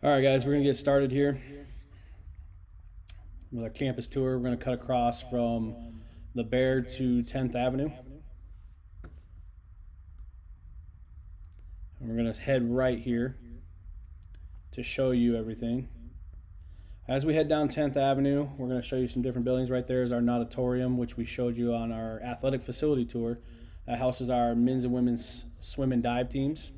All right, guys, we're going to get started here with our campus tour. We're going to cut across from the Bear to 10th Avenue. And we're going to head right here to show you everything. As we head down 10th Avenue, we're going to show you some different buildings. Right there is our auditorium, which we showed you on our athletic facility tour. That houses our men's and women's swim and dive teams,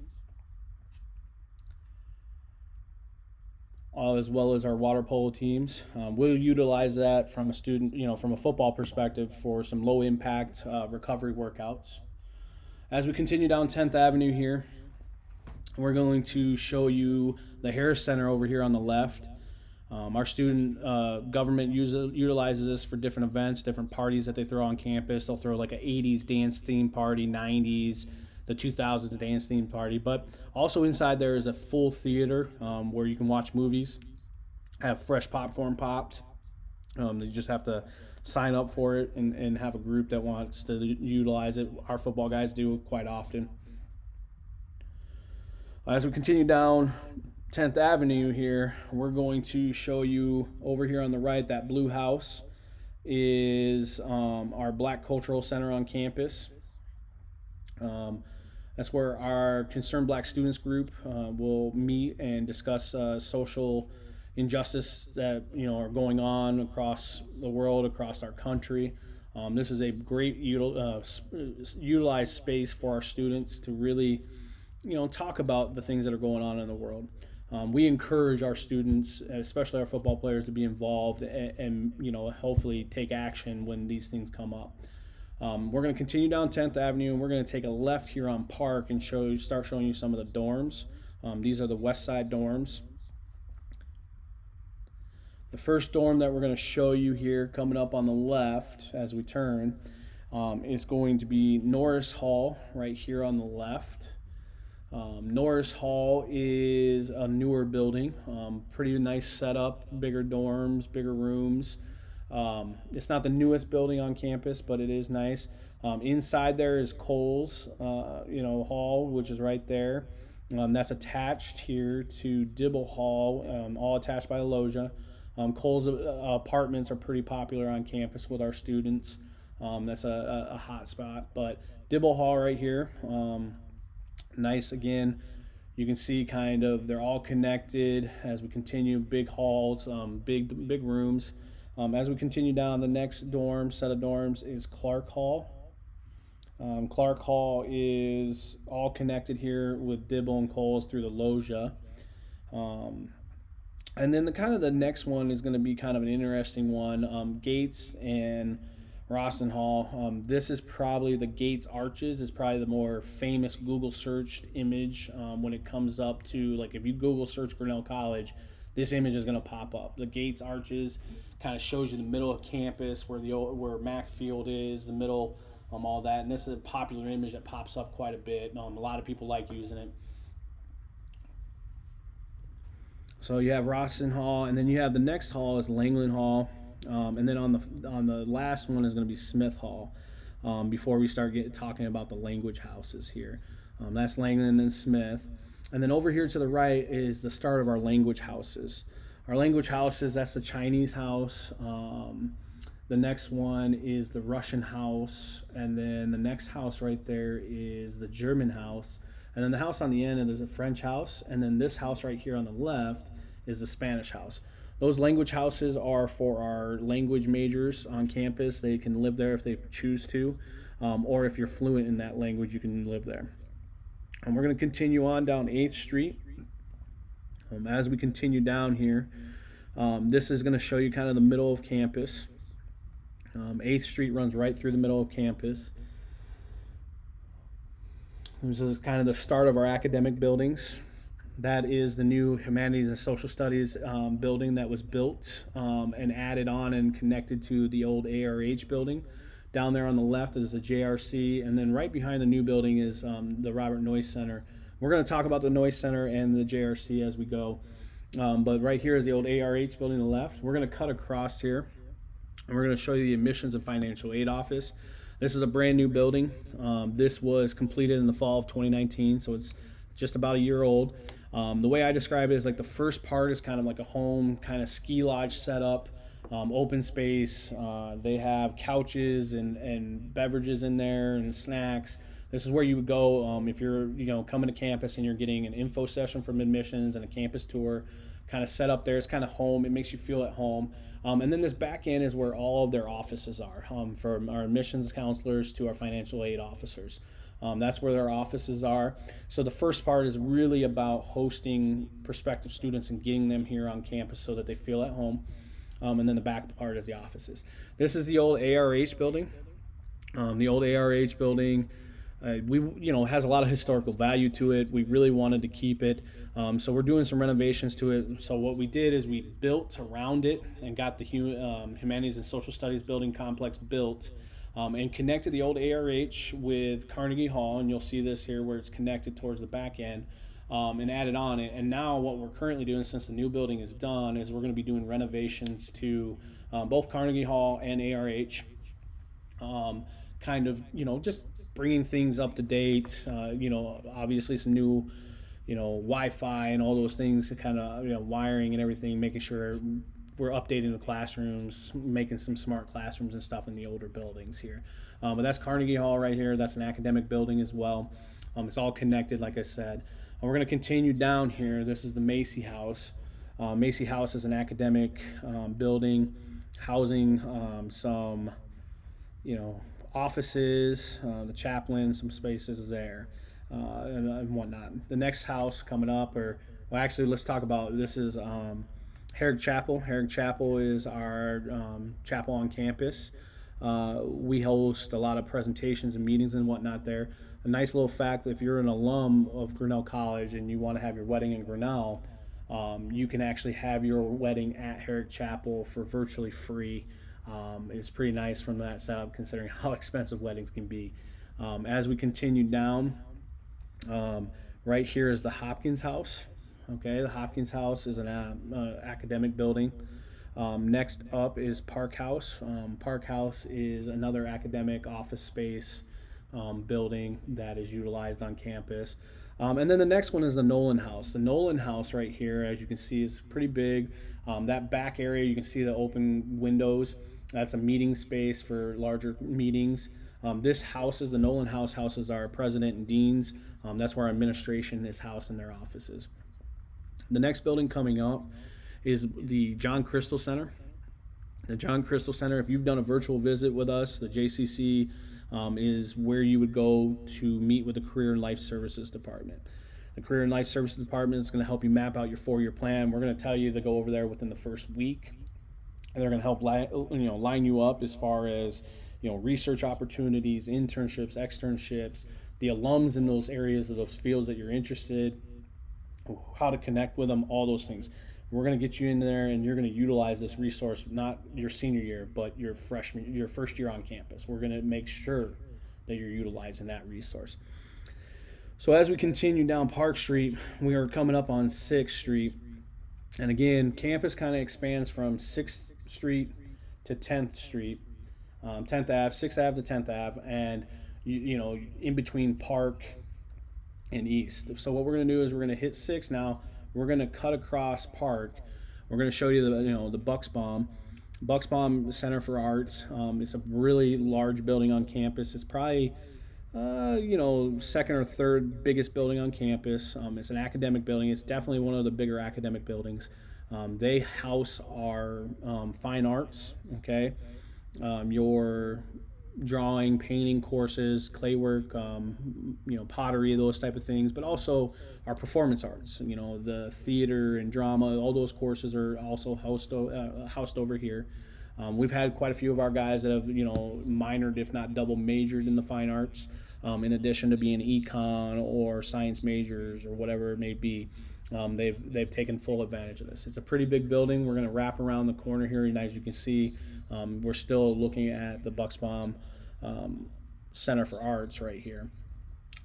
as well as our water polo teams. We'll utilize that from a football perspective for some low impact recovery workouts. As we continue down 10th Avenue here, we're going to show you the Harris Center over here on the left. Our student government utilizes this for different events, different parties that they throw on campus. They'll throw like an 80s dance theme party, 90s, the 2000s dance theme party. But also inside there is a full theater where you can watch movies, have fresh popcorn popped. You just have to sign up for it and have a group that wants to utilize it. Our football guys do quite often. As we continue down 10th Avenue here, we're going to show you over here on the right, that blue house is our Black Cultural Center on campus. That's where our Concerned Black Students group will meet and discuss social injustice that are going on across the world, across our country. This is a great utilized space for our students to really talk about the things that are going on in the world. We encourage our students, especially our football players, to be involved and hopefully take action when these things come up. We're going to continue down 10th Avenue, and we're going to take a left here on Park and start showing you some of the dorms. These are the West Side dorms. The first dorm that we're going to show you here, coming up on the left as we turn, is going to be Norris Hall, right here on the left. Norris Hall is a newer building, pretty nice setup, bigger dorms, bigger rooms. It's not the newest building on campus, but it is nice. Inside there is Coles, Hall, which is right there. That's attached here to Dibble Hall, all attached by a loggia. Coles apartments are pretty popular on campus with our students. That's a hot spot. But Dibble Hall right here, nice again. You can see they're all connected as we continue. Big halls, big rooms. As we continue down, the next set of dorms is Clark Hall. Clark Hall is all connected here with Dibble and Coles through the loggia. And then the next one is going to be kind of an interesting one. Gates and Rosen Hall. This is probably the Gates Arches is probably the more famous Google searched image when it comes up to, like, if you Google search Grinnell College, this image is going to pop up. The Gates Arches kind of shows you the middle of campus where Mack Field is, the middle, all that. And this is a popular image that pops up quite a bit. A lot of people like using it. So you have Rosen Hall, and then you have the next hall is Langland Hall. And then on the last one is going to be Smith Hall. Before we start talking about the language houses here, that's Langland and Smith. And then over here to the right is the start of our language houses. Our language houses, that's the Chinese house. The next one is the Russian house, and then the next house right there is the German house. And then the house on the end, and there's a French house, and then this house right here on the left is the Spanish house. Those language houses are for our language majors on campus. They can live there if they choose to, or if you're fluent in that language, you can live there. And we're going to continue on down 8th Street. As we continue down here, this is going to show you kind of the middle of campus. 8th Street runs right through the middle of campus. This is kind of the start of our academic buildings. That is the new Humanities and Social Studies building that was built and added on and connected to the old ARH building. Down there on the left is the JRC, and then right behind the new building is the Robert Noyce Center. We're going to talk about the Noyce Center and the JRC as we go. But right here is the old ARH building on the left. We're going to cut across here, and we're going to show you the Admissions and Financial Aid Office. This is a brand new building. This was completed in the fall of 2019, so it's just about a year old. The way I describe it is like the first part is kind of like a home kind of ski lodge setup, open space. They have couches and beverages in there and snacks. This is where you would go if you're coming to campus and you're getting an info session from admissions and a campus tour. Kind of set up there. It's kind of home. It makes you feel at home. And then this back end is where all of their offices are, from our admissions counselors to our financial aid officers. That's where their offices are. So the first part is really about hosting prospective students and getting them here on campus so that they feel at home. And then the back part is the offices. This is the old ARH building. The old ARH building, has a lot of historical value to it. We really wanted to keep it. So we're doing some renovations to it. So what we did is we built around it and got the Humanities and Social Studies building complex built. And connected the old ARH with Carnegie Hall, and you'll see this here where it's connected towards the back end, and added on it. And now what we're currently doing, since the new building is done, is we're going to be doing renovations to both Carnegie Hall and ARH, just bringing things up to date, obviously some new, Wi-Fi and all those things, kind of, wiring and everything, making sure we're updating the classrooms, making some smart classrooms and stuff in the older buildings here. But that's Carnegie Hall right here. That's an academic building as well. It's all connected, like I said. And we're going to continue down here. This is the Macy House. Macy House is an academic building, housing some, offices, the chaplain, some spaces there, and whatnot. The next house coming up, let's talk about, this is Herrick Chapel. Herrick Chapel is our chapel on campus. We host a lot of presentations and meetings and whatnot there. A nice little fact, if you're an alum of Grinnell College and you want to have your wedding in Grinnell, you can actually have your wedding at Herrick Chapel for virtually free. It's pretty nice from that setup, considering how expensive weddings can be. As we continue down, right here is the Hopkins House. Okay, the Hopkins House is an academic building. Next up is Park House. Park House is another academic office space building that is utilized on campus. And then the next one is the Nolan House. The Nolan House right here, as you can see, is pretty big. That back area, you can see the open windows. That's a meeting space for larger meetings. This house is the Nolan House. Houses our president and deans. That's where our administration is housed in their offices. The next building coming up is the John Crystal Center. The John Crystal Center, if you've done a virtual visit with us, the JCC is where you would go to meet with the Career and Life Services Department. The Career and Life Services Department is going to help you map out your 4-year plan. We're going to tell you to go over there within the first week, and they're going to help line you up as far as research opportunities, internships, externships, the alums in those areas of those fields that you're interested, how to connect with them, all those things. We're going to get you in there, and you're going to utilize this resource, not your senior year, but your first year on campus. We're going to make sure that you're utilizing that resource. So as we continue down Park Street, we are coming up on 6th Street. And again, campus kind of expands from 6th Street to 10th Street, 10th Ave, 6th Ave to 10th Ave, and in between Park and East. So what we're going to do is we're going to hit 6 now. We're going to cut across Park. We're going to show you the Bucksbaum Center for Arts. It's a really large building on campus. It's probably second or third biggest building on campus. It's an academic building. It's definitely one of the bigger academic buildings. They house our fine arts. Okay, your drawing, painting courses, clay work, pottery, those type of things, but also our performance arts, the theater and drama, all those courses are also housed over here. We've had quite a few of our guys that have, minored, if not double majored in the fine arts, in addition to being econ or science majors or whatever it may be. They've taken full advantage of this. It's a pretty big building. We're going to wrap around the corner here, and as you can see, we're still looking at the Bucksbaum Center for Arts right here.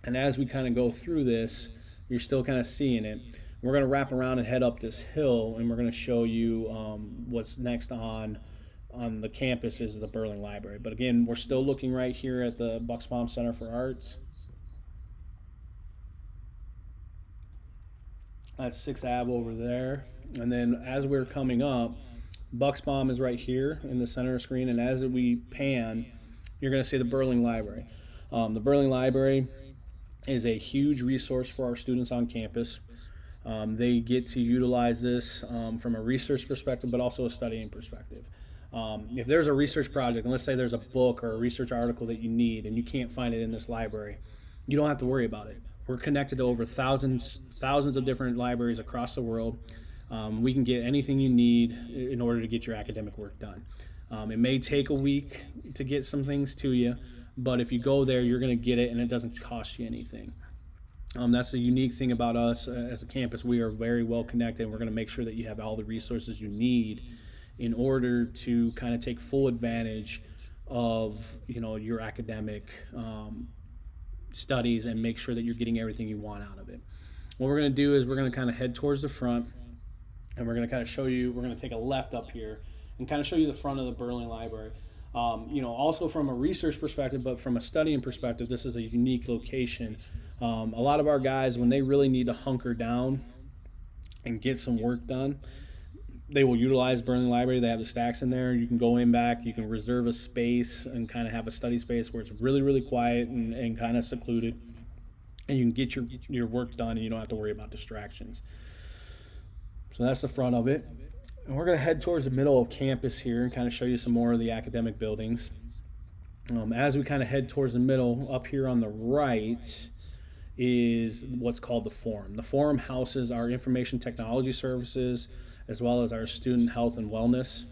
And as we kind of go through this, you're still kind of seeing it. We're going to wrap around and head up this hill, and we're going to show you what's next on the campus is the Burling Library. But again, we're still looking right here at the Bucksbaum Center for Arts. That's 6th Ave over there. And then as we're coming up, Bucksbaum is right here in the center of the screen. And as we pan, you're going to see the Burling Library. The Burling Library is a huge resource for our students on campus. They get to utilize this from a research perspective, but also a studying perspective. If there's a research project, and let's say there's a book or a research article that you need and you can't find it in this library, you don't have to worry about it. We're connected to over thousands of different libraries across the world. We can get anything you need in order to get your academic work done. It may take a week to get some things to you, but if you go there, you're going to get it, and it doesn't cost you anything. That's the unique thing about us as a campus. We are very well connected, and we're going to make sure that you have all the resources you need in order to kind of take full advantage of your academic studies and make sure that you're getting everything you want out of it. What we're going to do is we're going to kind of head towards the front, and we're going to kind of show you, we're going to take a left up here and kind of show you the front of the Burnley Library. Also from a research perspective, but from a studying perspective, this is a unique location. A lot of our guys, when they really need to hunker down and get some work done, they will utilize Burling Library. They have the stacks in there. You can go in back. You can reserve a space and kind of have a study space where it's really, really quiet and kind of secluded. And you can get your work done, and you don't have to worry about distractions. So that's the front of it. And we're going to head towards the middle of campus here and kind of show you some more of the academic buildings. As we kind of head towards the middle, up here on the right is what's called the Forum. The Forum houses our information technology services as well as our student health and wellness.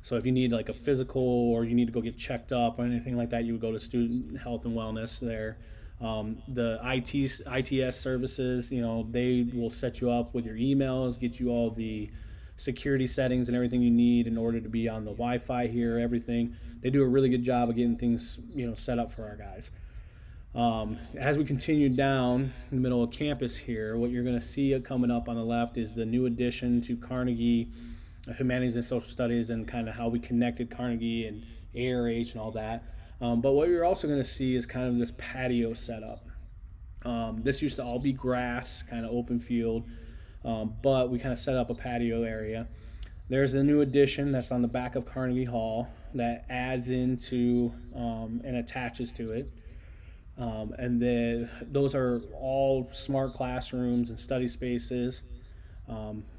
So if you need like a physical or you need to go get checked up or anything like that, you would go to student health and wellness there. The ITS services, they will set you up with your emails, get you all the security settings and everything you need in order to be on the Wi-Fi here, everything. They do a really good job of getting things, set up for our guys. As we continue down in the middle of campus here, what you're going to see coming up on the left is the new addition to Carnegie Humanities and Social Studies, and kind of how we connected Carnegie and ARH and all that. But what you're also going to see is kind of this patio setup. This used to all be grass, kind of open field, but we kind of set up a patio area. There's a new addition that's on the back of Carnegie Hall that adds into and attaches to it. And then those are all smart classrooms and study spaces.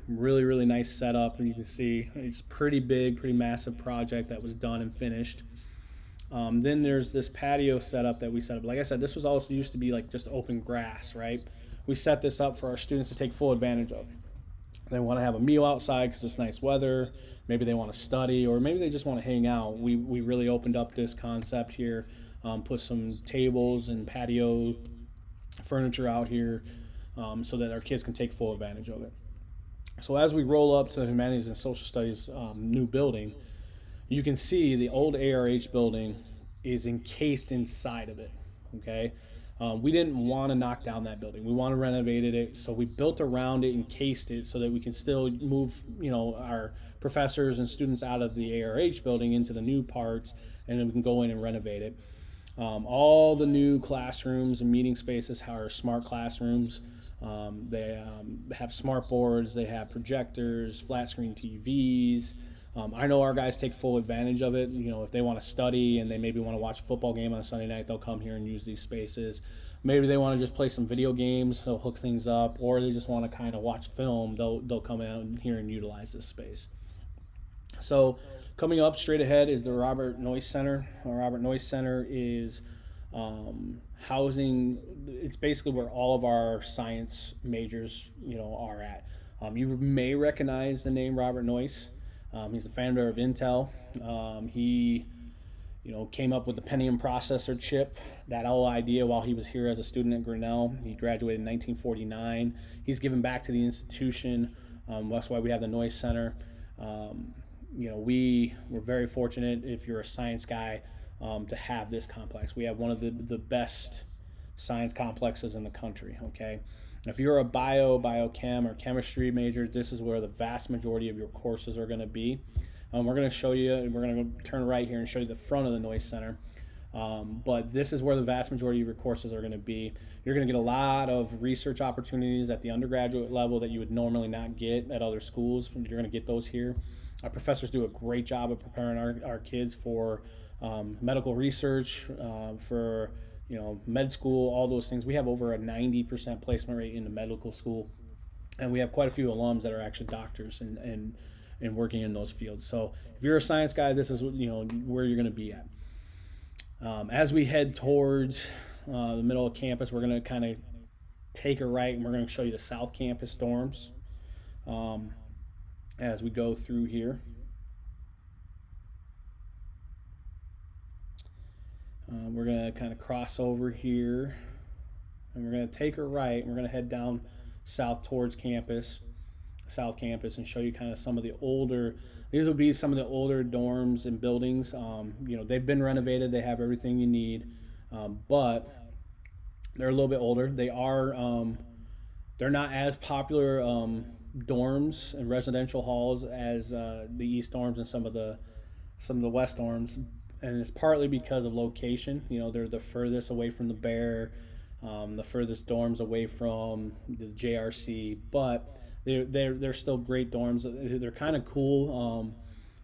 Really, really nice setup. And you can see it's pretty big, pretty massive project that was done and finished. Then there's this patio setup that we set up. Like I said, this was also used to be like just open grass, right? We set this up for our students to take full advantage of. They want to have a meal outside because it's nice weather. Maybe they want to study, or maybe they just want to hang out. We really opened up this concept here, put some tables and patio furniture out here so that our kids can take full advantage of it. So as we roll up to the Humanities and Social Studies new building, you can see the old ARH building is encased inside of it, okay? We didn't want to knock down that building. We want to renovate it, so we built around it, encased it, so that we can still move, our professors and students out of the ARH building into the new parts, and then we can go in and renovate it. All the new classrooms and meeting spaces are smart classrooms. They have smart boards, they have projectors, flat screen TVs. I know our guys take full advantage of it. If they want to study and they maybe want to watch a football game on a Sunday night, they'll come here and use these spaces. Maybe they want to just play some video games, they'll hook things up, or they just want to kind of watch film, they'll come out here and utilize this space. So coming up straight ahead is the Robert Noyce Center. Robert Noyce Center is housing, it's basically where all of our science majors, are at. You may recognize the name Robert Noyce. He's the founder of Intel. He, came up with the Pentium processor chip, that whole idea while he was here as a student at Grinnell. He graduated in 1949. He's given back to the institution. That's why we have the Noyce Center. We're very fortunate, if you're a science guy, to have this complex. We have one of the best science complexes in the country, okay? If you're a biochem, or chemistry major, this is where the vast majority of your courses are going to be. We're going to show you, we're going to turn right here and show you the front of the Noyce Center. But this is where the vast majority of your courses are going to be. You're going to get a lot of research opportunities at the undergraduate level that you would normally not get at other schools. You're going to get those here. Our professors do a great job of preparing our kids for medical research, for med school, all those things. We have over a 90% placement rate in the medical school, and we have quite a few alums that are actually doctors and working in those fields. So if you're a science guy, this is where you're going to be at. As we head towards the middle of campus, we're going to kind of take a right, and we're going to show you the South Campus dorms as we go through here. We're going to kind of cross over here, and we're going to take a right, and we're going to head down south towards South Campus, and show you kind of some of the older. These will be some of the older dorms and buildings. They've been renovated. They have everything you need, but they're a little bit older. They are they're not as popular dorms and residential halls as the East dorms and some of the West dorms, and it's partly because of location. They're the furthest away from the Bear, the furthest dorms away from the JRC, but they're still great dorms. They're kind of cool.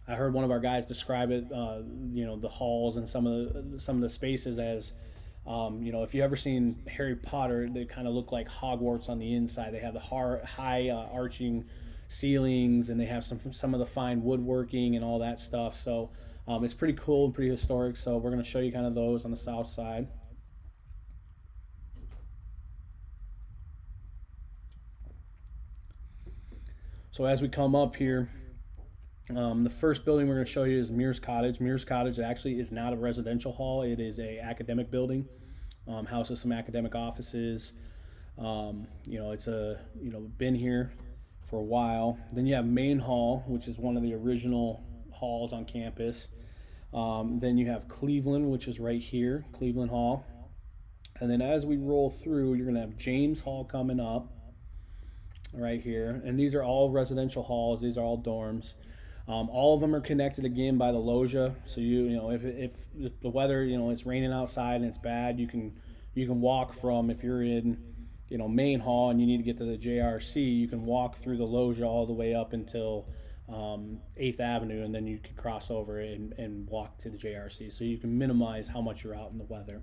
I heard one of our guys describe it, the halls and some of the spaces as, if you ever seen Harry Potter, they kind of look like Hogwarts on the inside. They have the high arching ceilings, and they have some of the fine woodworking and all that stuff. So it's pretty cool and pretty historic. So we're going to show you kind of those on the south side. So as we come up here, the first building we're going to show you is Meers Cottage. Meers Cottage actually is not a residential hall. It is a academic building. Houses some academic offices. It's been here for a while. Then you have Main Hall, which is one of the original halls on campus. Then you have Cleveland, which is right here, Cleveland Hall. And then as we roll through, you're going to have James Hall coming up right here, and these are all residential halls. These are all dorms. All of them are connected again by the loggia. So if the weather it's raining outside and it's bad, you can walk from, if you're in Main Hall and you need to get to the JRC, you can walk through the loggia all the way up until 8th Avenue, and then you can cross over and walk to the JRC. So you can minimize how much you're out in the weather.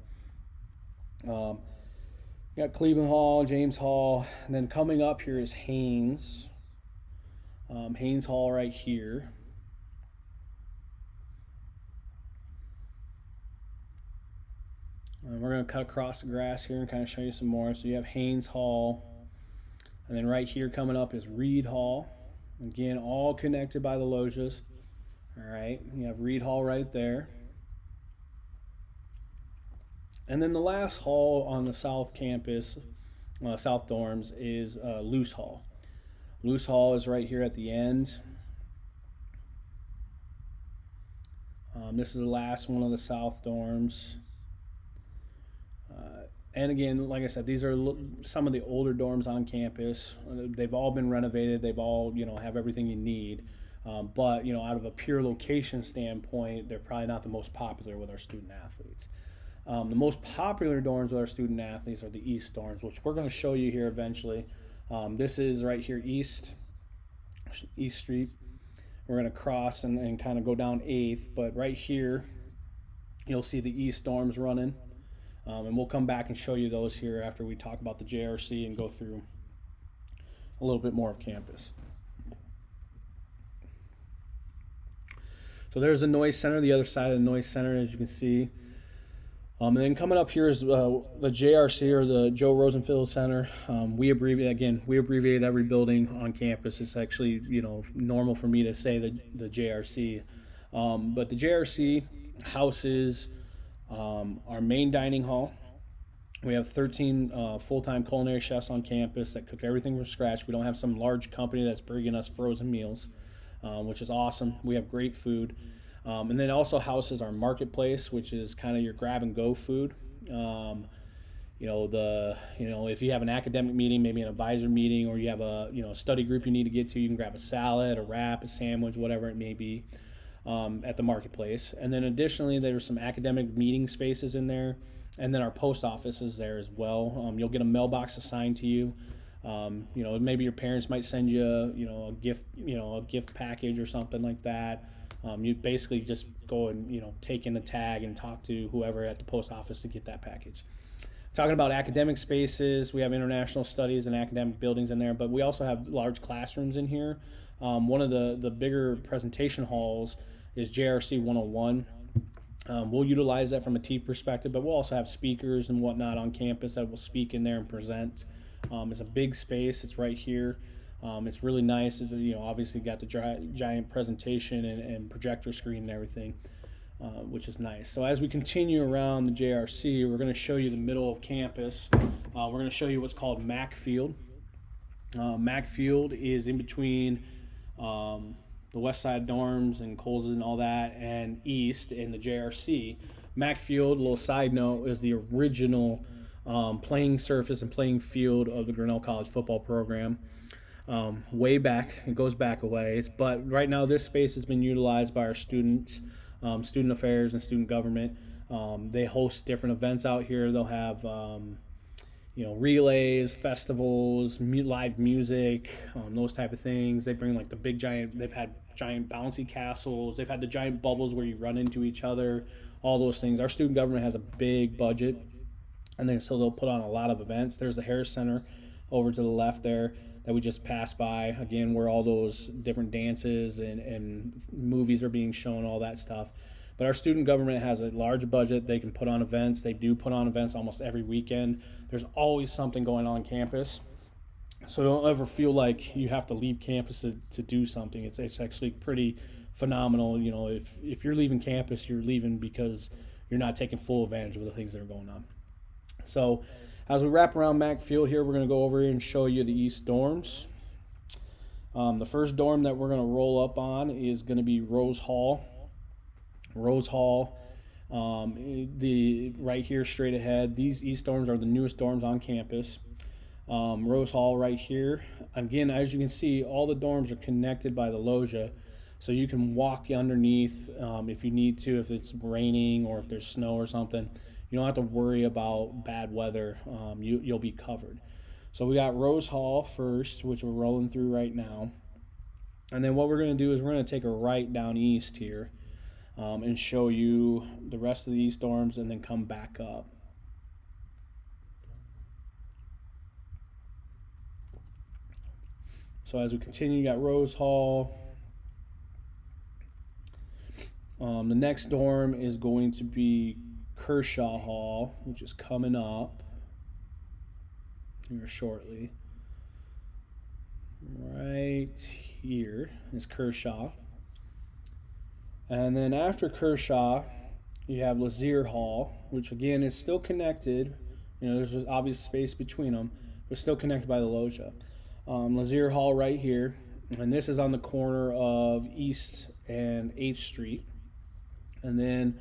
You got Cleveland Hall, James Hall, and then coming up here is Haynes. Haynes Hall right here. And we're going to cut across the grass here and kind of show you some more. So you have Haynes Hall, and then right here coming up is Reed Hall. Again, all connected by the loggias. All right, you have Reed Hall right there. And then the last hall on the South Campus, South dorms, is Luce Hall. Luce Hall is right here at the end. This is the last one of the South dorms. And again, like I said, these are some of the older dorms on campus. They've all been renovated. They've all, have everything you need. But, out of a pure location standpoint, they're probably not the most popular with our student athletes. The most popular dorms with our student athletes are the East dorms, which we're going to show you here eventually. This is right here, East Street. We're going to cross and kind of go down 8th, but right here, you'll see the East dorms running. And we'll come back and show you those here after we talk about the JRC and go through a little bit more of campus. So there's the Noyce Center, the other side of the Noyce Center, as you can see. And then coming up here is the JRC, or the Joe Rosenfield Center. We abbreviate every building on campus. It's actually normal for me to say the JRC. But the JRC houses our main dining hall. We have 13 full-time culinary chefs on campus that cook everything from scratch. We don't have some large company that's bringing us frozen meals, which is awesome. We have great food. And then it also houses our marketplace, which is kind of your grab-and-go food. If you have an academic meeting, maybe an advisor meeting, or you have a study group you need to get to, you can grab a salad, a wrap, a sandwich, whatever it may be. at the marketplace. And then additionally, there's some academic meeting spaces in there. And then our post office is there as well. You'll get a mailbox assigned to you. Maybe your parents might send you a gift package or something like that. You basically just go and take in the tag and talk to whoever at the post office to get that package. Talking about academic spaces, we have international studies and academic buildings in there, but we also have large classrooms in here. One of the bigger presentation halls is JRC 101. We'll utilize that from a T perspective, but we'll also have speakers and whatnot on campus that will speak in there and present. It's a big space. It's right here. It's really nice. It's obviously got the giant presentation and projector screen and everything, which is nice. So as we continue around the JRC, we're going to show you the middle of campus. We're going to show you what's called Mack Field. Mack Field is in between the west side dorms and Coles and all that, and east in the JRC. Mack Field, a little side note, is the original playing surface and playing field of the Grinnell College football program. Way back, it goes back a ways, but right now this space has been utilized by our students, student affairs and student government. They host different events out here. They'll have relays, festivals, live music, those type of things. They bring like the big giant, they've had giant bouncy castles, they've had the giant bubbles where you run into each other, all those things. Our student government has a big budget, and then so they'll put on a lot of events. There's the Harris Center over to the left there that we just passed by, again, where all those different dances and movies are being shown, all that stuff. But our student government has a large budget. They can put on events. They do put on events almost every weekend. There's always something going on campus. So don't ever feel like you have to leave campus to do something. It's actually pretty phenomenal. If you're leaving campus, you're leaving because you're not taking full advantage of the things that are going on. So as we wrap around Mack Field here, we're going to go over here and show you the east dorms. The first dorm that we're going to roll up on is going to be Rose Hall. Rose Hall, right here straight ahead. These east dorms are the newest dorms on campus. Rose Hall right here. Again, as you can see, all the dorms are connected by the loggia, so you can walk underneath if you need to, if it's raining or if there's snow or something. You don't have to worry about bad weather. You'll be covered. So we got Rose Hall first, which we're rolling through right now. And then what we're going to do is we're going to take a right down east here and show you the rest of the east dorms and then come back up. So as we continue, you got Rose Hall. The next dorm is going to be Kershaw Hall, which is coming up here shortly. Right here is Kershaw. And then after Kershaw, you have Lazier Hall, which again is still connected. There's just obvious space between them, but still connected by the loggia. Lazier Hall right here, and this is on the corner of East and 8th Street. And then,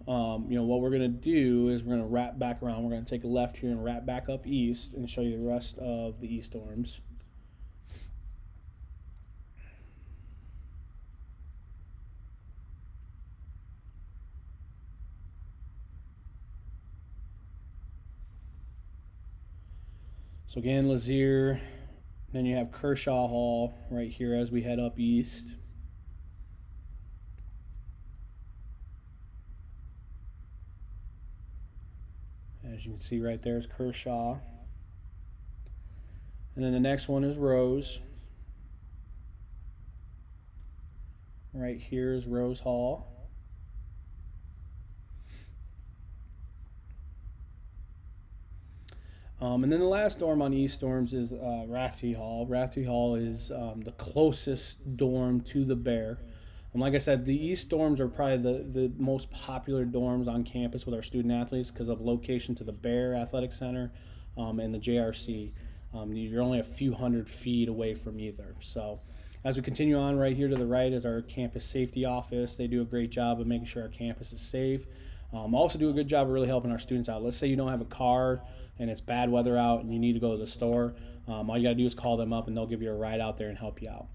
what we're going to do is we're going to wrap back around. We're going to take a left here and wrap back up east and show you the rest of the east dorms. So again, Lazier, then you have Kershaw Hall right here as we head up east. As you can see right there is Kershaw. And then the next one is Rose. Right here is Rose Hall. And then the last dorm on East Dorms is Rathie Hall. Rathie Hall is the closest dorm to the Bear. Like I said, the East dorms are probably the most popular dorms on campus with our student athletes because of location to the Bear Athletic Center and the JRC. You're only a few hundred feet away from either. So as we continue on, right here to the right is our campus safety office. They do a great job of making sure our campus is safe. Also do a good job of really helping our students out. Let's say you don't have a car and it's bad weather out and you need to go to the store. All you got to do is call them up and they'll give you a ride out there and help you out.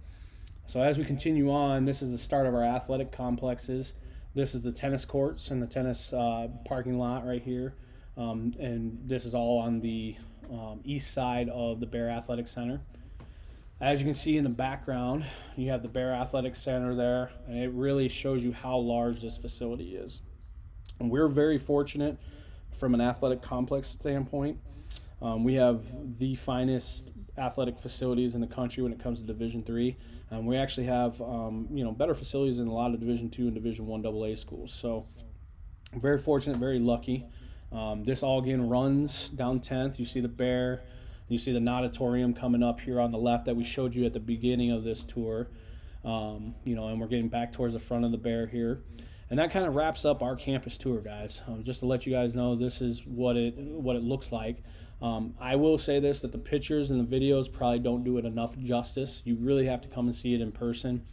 So as we continue on, this is the start of our athletic complexes. This is the tennis courts and the tennis parking lot right here. And this is all on the east side of the Bear Athletic Center. As you can see in the background, you have the Bear Athletic Center there, and it really shows you how large this facility is. And we're very fortunate from an athletic complex standpoint. We have the finest athletic facilities in the country when it comes to Division III. We actually have better facilities in a lot of Division II and Division I AA schools. So very fortunate, very lucky. This all again runs down 10th. You see the Bear. You see the Nauditorium coming up here on the left that we showed you at the beginning of this tour. And we're getting back towards the front of the Bear here. And that kind of wraps up our campus tour, guys. Just to let you guys know, this is what it looks like. I will say this, that the pictures and the videos probably don't do it enough justice. You really have to come and see it in person.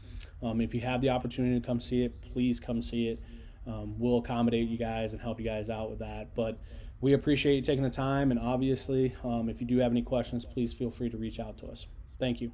If you have the opportunity to come see it, please come see it. We'll accommodate you guys and help you guys out with that. But we appreciate you taking the time, and obviously, if you do have any questions, please feel free to reach out to us. Thank you.